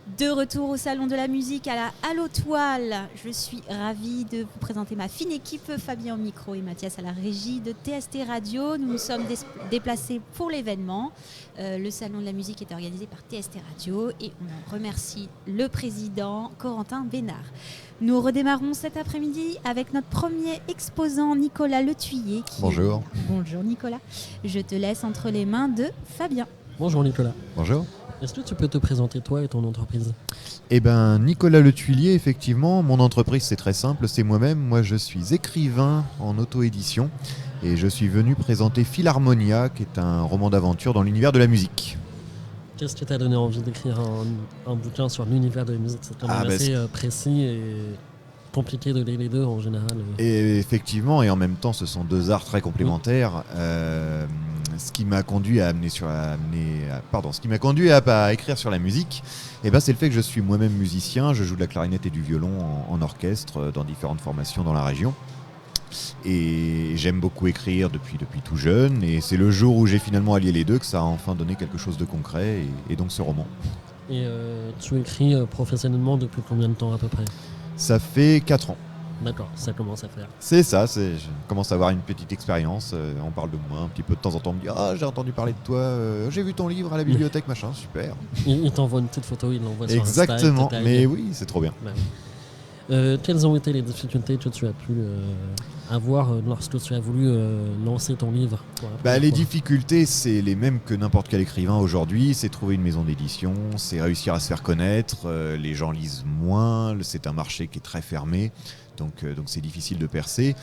De retour au Salon de la musique à la Allo Toile. Je suis ravie de vous présenter ma fine équipe, Fabien au micro et Mathias à la régie de TST Radio. Nous nous sommes déplacés pour l'événement. Le Salon de la musique est organisé par TST Radio et on en remercie le président Corentin Bénard. Nous redémarrons cet après-midi avec notre premier exposant, Nicolas Letuyer. Bonjour. Bonjour Nicolas. Je te laisse entre les mains de Fabien. Bonjour Nicolas. Bonjour. Est-ce que tu peux te présenter toi et ton entreprise ? Eh bien, Nicolas Letuyer, effectivement, mon entreprise c'est très simple, c'est moi-même. Moi je suis écrivain en auto-édition et je suis venu présenter Philharmonia, qui est un roman d'aventure dans l'univers de la musique. Qu'est-ce qui t'a donné envie d'écrire un bouquin sur l'univers de la musique ? C'est quand même assez précis et compliqué de lier les deux en général. Et effectivement, et en même temps, ce sont deux arts très complémentaires. Ce qui m'a conduit à écrire sur la musique, c'est le fait que je suis moi-même musicien. Je joue de la clarinette et du violon en orchestre dans différentes formations dans la région. Et j'aime beaucoup écrire depuis tout jeune. Et c'est le jour où j'ai finalement allié les deux que ça a enfin donné quelque chose de concret, et donc ce roman. Et tu écris professionnellement depuis combien de temps à peu près ? Ça fait 4 ans. D'accord, ça commence à faire. C'est ça, je commence à avoir une petite expérience. On parle de moi un petit peu de temps en temps. On me dit « Ah, j'ai entendu parler de toi, j'ai vu ton livre à la bibliothèque, machin, super. » Il t'envoie une petite photo, il l'envoie sur Insta. Exactement, mais oui, c'est trop bien. Quelles ont été les difficultés que tu as pu avoir lorsque tu as voulu lancer ton livre ? Les difficultés, c'est les mêmes que n'importe quel écrivain aujourd'hui. C'est trouver une maison d'édition, c'est réussir à se faire connaître. Les gens lisent moins, c'est un marché qui est très fermé. Donc c'est difficile de percer.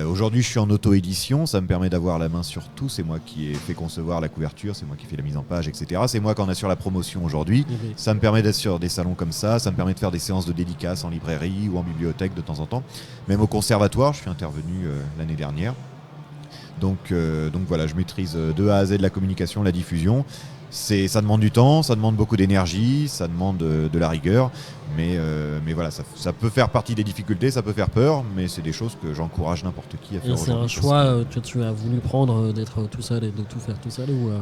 Aujourd'hui, je suis en auto-édition, ça me permet d'avoir la main sur tout. C'est moi qui ai fait concevoir la couverture, c'est moi qui fais la mise en page, etc. C'est moi qui en assure la promotion aujourd'hui. Ça me permet d'être sur des salons comme ça me permet de faire des séances de dédicaces en librairie ou en bibliothèque de temps en temps. Même au conservatoire, je suis intervenu l'année dernière. Donc voilà, je maîtrise de A à Z la communication, la diffusion. Ça demande du temps, ça demande beaucoup d'énergie, ça demande de la rigueur, mais voilà, ça peut faire partie des difficultés, ça peut faire peur, mais c'est des choses que j'encourage n'importe qui à faire aujourd'hui. C'est un choix que tu as voulu prendre, d'être tout seul et de tout faire tout seul ou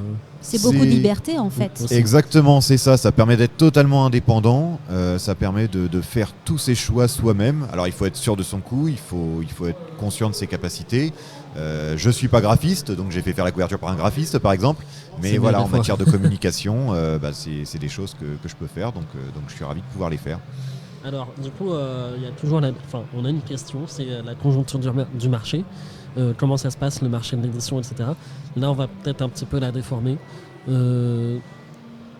C'est beaucoup de liberté en fait. Exactement, c'est ça, ça permet d'être totalement indépendant, ça permet de faire tous ses choix soi-même. Alors il faut être sûr de son coup, il faut être conscient de ses capacités. Je suis pas graphiste, donc j'ai fait faire la couverture par un graphiste par exemple, mais voilà, en matière de communication, c'est des choses que je peux faire, donc je suis ravi de pouvoir les faire. Alors du coup, il y a toujours on a une question, c'est la conjoncture du marché, comment ça se passe, le marché de l'édition, etc. Là on va peut-être un petit peu la déformer.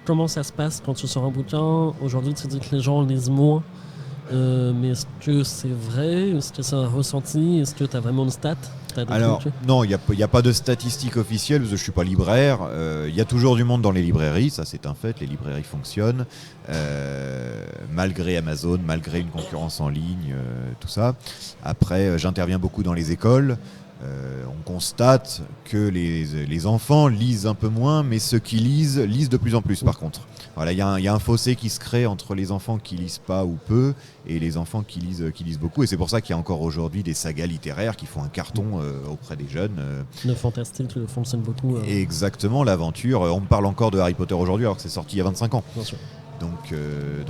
Comment ça se passe quand tu sors un bouquin ? Aujourd'hui tu dis que les gens lisent moins, mais est-ce que c'est vrai ? Est-ce que c'est un ressenti ? Est-ce que tu as vraiment une stat ? Alors non, il n'y a pas de statistiques officielles parce que je ne suis pas libraire. Il y a toujours du monde dans les librairies, ça c'est un fait, les librairies fonctionnent malgré Amazon, malgré une concurrence en ligne, tout ça. Après, j'interviens beaucoup dans les écoles. On constate que les enfants lisent un peu moins, mais ceux qui lisent de plus en plus par contre. Voilà, il y a un fossé qui se crée entre les enfants qui lisent pas ou peu et les enfants qui lisent beaucoup. Et c'est pour ça qu'il y a encore aujourd'hui des sagas littéraires qui font un carton auprès des jeunes. Le fantastique fonctionne beaucoup. Exactement, l'aventure. On me parle encore de Harry Potter aujourd'hui alors que c'est sorti il y a 25 ans. Bien sûr. Donc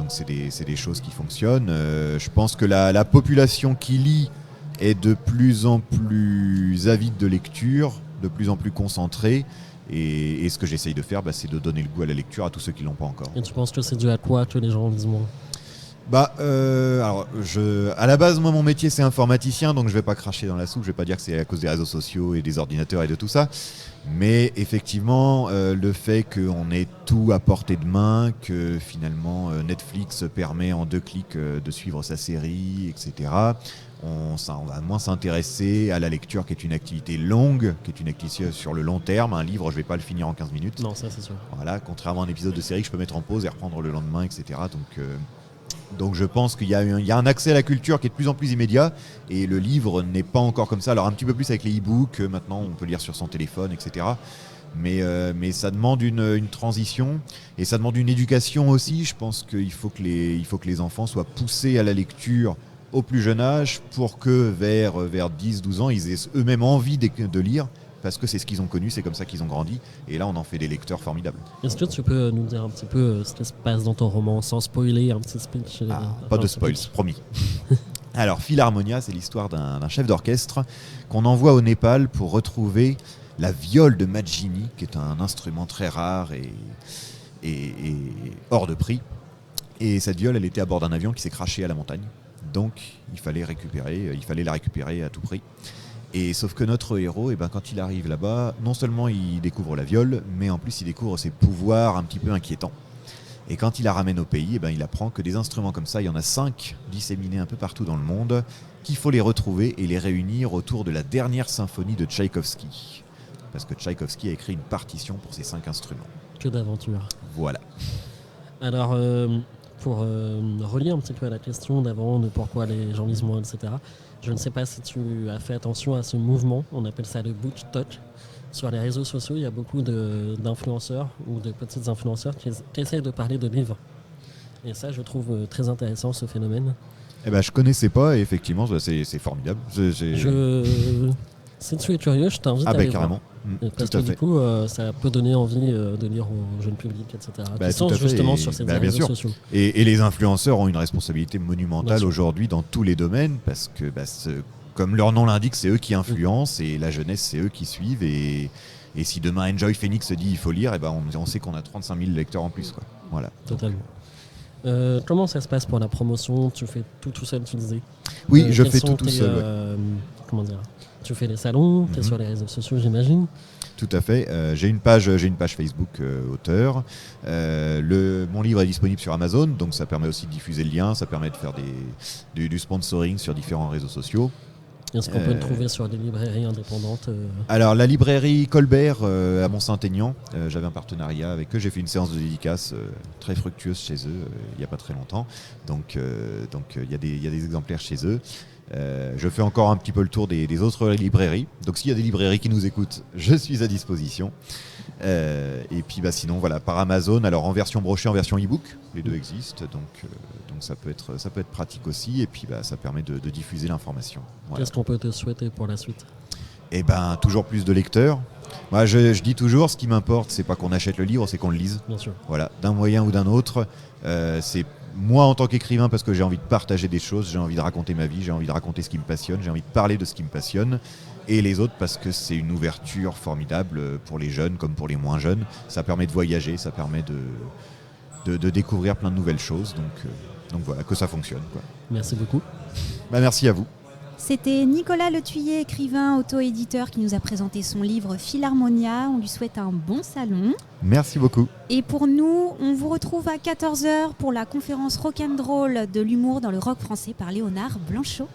c'est des choses qui fonctionnent. Je pense que la population qui lit est de plus en plus avide de lecture, de plus en plus concentrée. Et ce que j'essaye de faire, c'est de donner le goût à la lecture à tous ceux qui ne l'ont pas encore. Et tu penses que c'est dû à quoi que les gens lisent moins ? À la base, moi, mon métier, c'est informaticien, donc je ne vais pas cracher dans la soupe. Je ne vais pas dire que c'est à cause des réseaux sociaux et des ordinateurs et de tout ça. Mais effectivement, le fait qu'on ait tout à portée de main, que finalement Netflix permet en 2 clics de suivre sa série, etc., on va moins s'intéresser à la lecture qui est une activité longue, qui est une activité sur le long terme. Un livre, je ne vais pas le finir en 15 minutes. Non, ça c'est sûr. Voilà, contrairement à un épisode de série que je peux mettre en pause et reprendre le lendemain, etc. Donc je pense qu'il y a un accès à la culture qui est de plus en plus immédiat et le livre n'est pas encore comme ça. Alors un petit peu plus avec les e-books, maintenant on peut lire sur son téléphone, etc. Mais ça demande une transition et ça demande une éducation aussi. Je pense qu'il faut que les enfants soient poussés à la lecture au plus jeune âge pour que vers 10-12 ans, ils aient eux-mêmes envie de lire parce que c'est ce qu'ils ont connu, c'est comme ça qu'ils ont grandi. Et là, on en fait des lecteurs formidables. Est-ce que tu peux nous dire un petit peu ce qui se passe dans ton roman, sans spoiler, un petit speech Pas de spoils, promis. Alors, Philharmonia, c'est l'histoire d'un chef d'orchestre qu'on envoie au Népal pour retrouver la viole de Majini, qui est un instrument très rare et hors de prix. Et cette viole, elle était à bord d'un avion qui s'est crashé à la montagne. Donc, il fallait la récupérer à tout prix. Et sauf que notre héros, quand il arrive là-bas, non seulement il découvre la viole, mais en plus il découvre ses pouvoirs un petit peu inquiétants. Et quand il la ramène au pays, il apprend que des instruments comme ça, il y en a 5 disséminés un peu partout dans le monde, qu'il faut les retrouver et les réunir autour de la dernière symphonie de Tchaïkovski. Parce que Tchaïkovski a écrit une partition pour ces 5 instruments. Que d'aventure. Voilà. Alors, pour relier un petit peu à la question d'avant, de pourquoi les gens lisent moins, etc., je ne sais pas si tu as fait attention à ce mouvement, on appelle ça le book talk. Sur les réseaux sociaux, il y a beaucoup d'influenceurs ou de petites influenceurs qui essayent de parler de livres. Et ça, je trouve très intéressant, ce phénomène. Je connaissais pas et effectivement, c'est formidable. Si tu es curieux, je t'invite à aller carrément. voir. Parce que du coup, ça peut donner envie de lire au jeune public, etc. Qui sont justement sur ces réseaux sociaux. Et les influenceurs ont une responsabilité monumentale aujourd'hui dans tous les domaines parce que comme leur nom l'indique, c'est eux qui influencent et la jeunesse, c'est eux qui suivent. Et si demain Enjoy Phoenix se dit il faut lire, on sait qu'on a 35 000 lecteurs en plus. Quoi. Voilà. Totalement. Comment ça se passe pour la promotion ? Tu fais tout seul, tu disais ? Oui, je fais tout seul. Comment dire ? Tu fais les salons, tu es sur les réseaux sociaux, j'imagine ? Tout à fait. J'ai une page Facebook auteur. Mon livre est disponible sur Amazon, donc ça permet aussi de diffuser le lien, ça permet de faire du sponsoring sur différents réseaux sociaux. Est-ce qu'on peut le trouver sur des librairies indépendantes Alors, la librairie Colbert à Mont-Saint-Aignan, j'avais un partenariat avec eux. J'ai fait une séance de dédicace très fructueuse chez eux il n'y a pas très longtemps. Donc, il y a des exemplaires chez eux. Je fais encore un petit peu le tour des autres librairies. Donc, s'il y a des librairies qui nous écoutent, je suis à disposition. Et puis, sinon, voilà, par Amazon. Alors, en version brochée, en version e-book, les deux existent. Donc ça peut être pratique aussi. Et puis, ça permet de diffuser l'information. Voilà. Qu'est-ce qu'on peut te souhaiter pour la suite ? Toujours plus de lecteurs. Moi, je dis toujours, ce qui m'importe, c'est pas qu'on achète le livre, c'est qu'on le lise. Bien sûr. Voilà, d'un moyen ou d'un autre. C'est moi en tant qu'écrivain parce que j'ai envie de partager des choses, j'ai envie de raconter ma vie, j'ai envie de raconter ce qui me passionne, j'ai envie de parler de ce qui me passionne. Et les autres parce que c'est une ouverture formidable pour les jeunes comme pour les moins jeunes. Ça permet de voyager, ça permet de découvrir plein de nouvelles choses. Donc voilà, que ça fonctionne. Quoi. Merci beaucoup. Merci à vous. C'était Nicolas Letuyer, écrivain, auto-éditeur, qui nous a présenté son livre Philharmonia. On lui souhaite un bon salon. Merci beaucoup. Et pour nous, on vous retrouve à 14h pour la conférence Rock'n'Roll de l'humour dans le rock français par Léonard Blanchot.